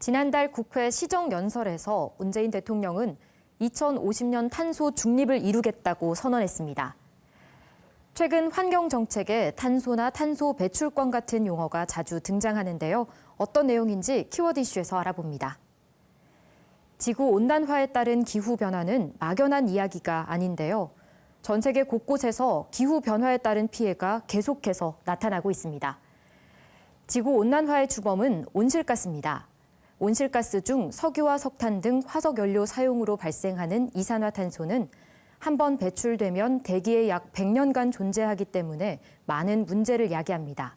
지난달 국회 시정연설에서 문재인 대통령은 2050년 탄소 중립을 이루겠다고 선언했습니다. 최근 환경정책에 탄소나 탄소 배출권 같은 용어가 자주 등장하는데요. 어떤 내용인지 키워드 이슈에서 알아봅니다. 지구온난화에 따른 기후변화는 막연한 이야기가 아닌데요. 전 세계 곳곳에서 기후변화에 따른 피해가 계속해서 나타나고 있습니다. 지구온난화의 주범은 온실가스입니다. 온실가스 중 석유와 석탄 등 화석연료 사용으로 발생하는 이산화탄소는 한 번 배출되면 대기에 약 100년간 존재하기 때문에 많은 문제를 야기합니다.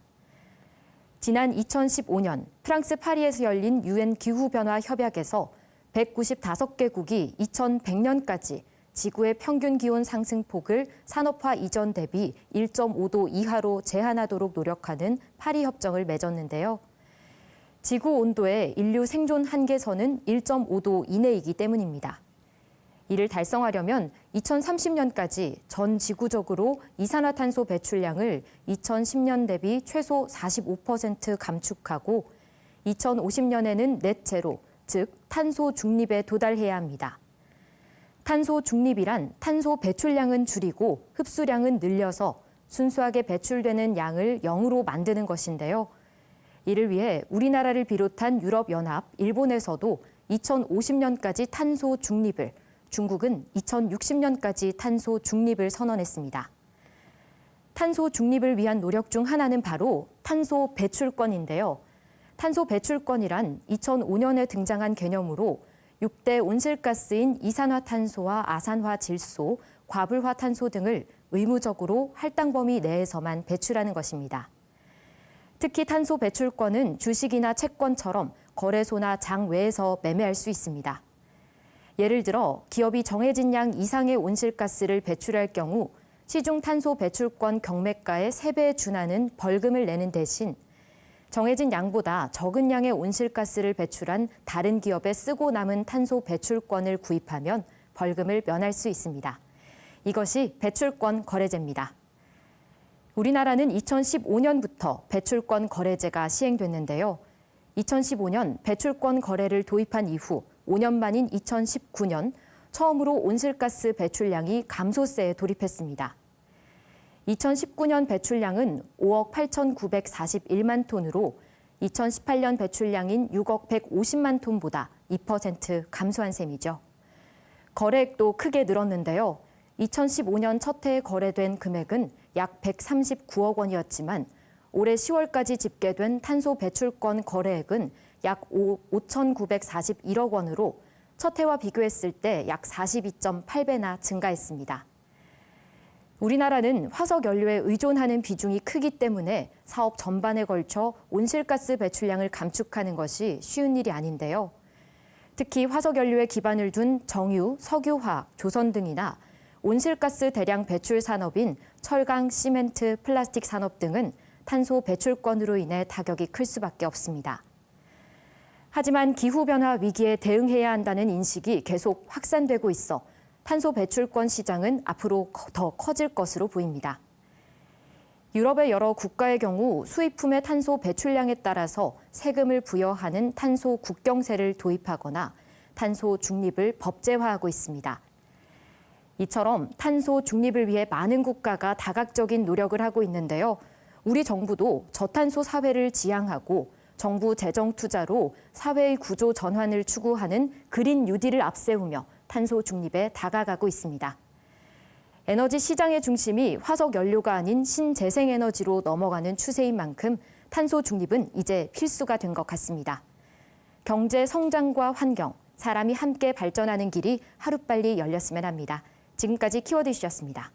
지난 2015년 프랑스 파리에서 열린 유엔 기후변화 협약에서 195개국이 2100년까지 지구의 평균 기온 상승폭을 산업화 이전 대비 1.5도 이하로 제한하도록 노력하는 파리 협정을 맺었는데요. 지구 온도의 인류 생존 한계선은 1.5도 이내이기 때문입니다. 이를 달성하려면 2030년까지 전 지구적으로 이산화탄소 배출량을 2010년 대비 최소 45% 감축하고 2050년에는 넷 제로, 즉 탄소 중립에 도달해야 합니다. 탄소 중립이란 탄소 배출량은 줄이고 흡수량은 늘려서 순수하게 배출되는 양을 0으로 만드는 것인데요. 이를 위해 우리나라를 비롯한 유럽연합, 일본에서도 2050년까지 탄소 중립을, 중국은 2060년까지 탄소 중립을 선언했습니다. 탄소 중립을 위한 노력 중 하나는 바로 탄소 배출권인데요. 탄소 배출권이란 2005년에 등장한 개념으로 6대 온실가스인 이산화탄소와 아산화질소, 과불화탄소 등을 의무적으로 할당 범위 내에서만 배출하는 것입니다. 특히 탄소 배출권은 주식이나 채권처럼 거래소나 장 외에서 매매할 수 있습니다. 예를 들어 기업이 정해진 양 이상의 온실가스를 배출할 경우 시중 탄소 배출권 경매가의 3배에 준하는 벌금을 내는 대신 정해진 양보다 적은 양의 온실가스를 배출한 다른 기업에 쓰고 남은 탄소 배출권을 구입하면 벌금을 면할 수 있습니다. 이것이 배출권 거래제입니다. 우리나라는 2015년부터 배출권 거래제가 시행됐는데요. 2015년 배출권 거래를 도입한 이후 5년 만인 2019년 처음으로 온실가스 배출량이 감소세에 돌입했습니다. 2019년 배출량은 5억 8,941만 톤으로 2018년 배출량인 6억 150만 톤보다 2% 감소한 셈이죠. 거래액도 크게 늘었는데요. 2015년 첫 해에 거래된 금액은 약 139억 원이었지만 올해 10월까지 집계된 탄소 배출권 거래액은 약 5,941억 원으로 첫 해와 비교했을 때 약 42.8배나 증가했습니다. 우리나라는 화석 연료에 의존하는 비중이 크기 때문에 사업 전반에 걸쳐 온실가스 배출량을 감축하는 것이 쉬운 일이 아닌데요. 특히 화석 연료에 기반을 둔 정유, 석유화학, 조선 등이나 온실가스 대량 배출 산업인 철강, 시멘트, 플라스틱 산업 등은 탄소 배출권으로 인해 타격이 클 수밖에 없습니다. 하지만 기후변화 위기에 대응해야 한다는 인식이 계속 확산되고 있어 탄소 배출권 시장은 앞으로 더 커질 것으로 보입니다. 유럽의 여러 국가의 경우 수입품의 탄소 배출량에 따라서 세금을 부여하는 탄소 국경세를 도입하거나 탄소 중립을 법제화하고 있습니다. 이처럼 탄소 중립을 위해 많은 국가가 다각적인 노력을 하고 있는데요. 우리 정부도 저탄소 사회를 지향하고 정부 재정 투자로 사회의 구조 전환을 추구하는 그린 뉴딜을 앞세우며 탄소 중립에 다가가고 있습니다. 에너지 시장의 중심이 화석 연료가 아닌 신재생에너지로 넘어가는 추세인 만큼 탄소 중립은 이제 필수가 된 것 같습니다. 경제 성장과 환경, 사람이 함께 발전하는 길이 하루빨리 열렸으면 합니다. 지금까지 키워드 이슈였습니다.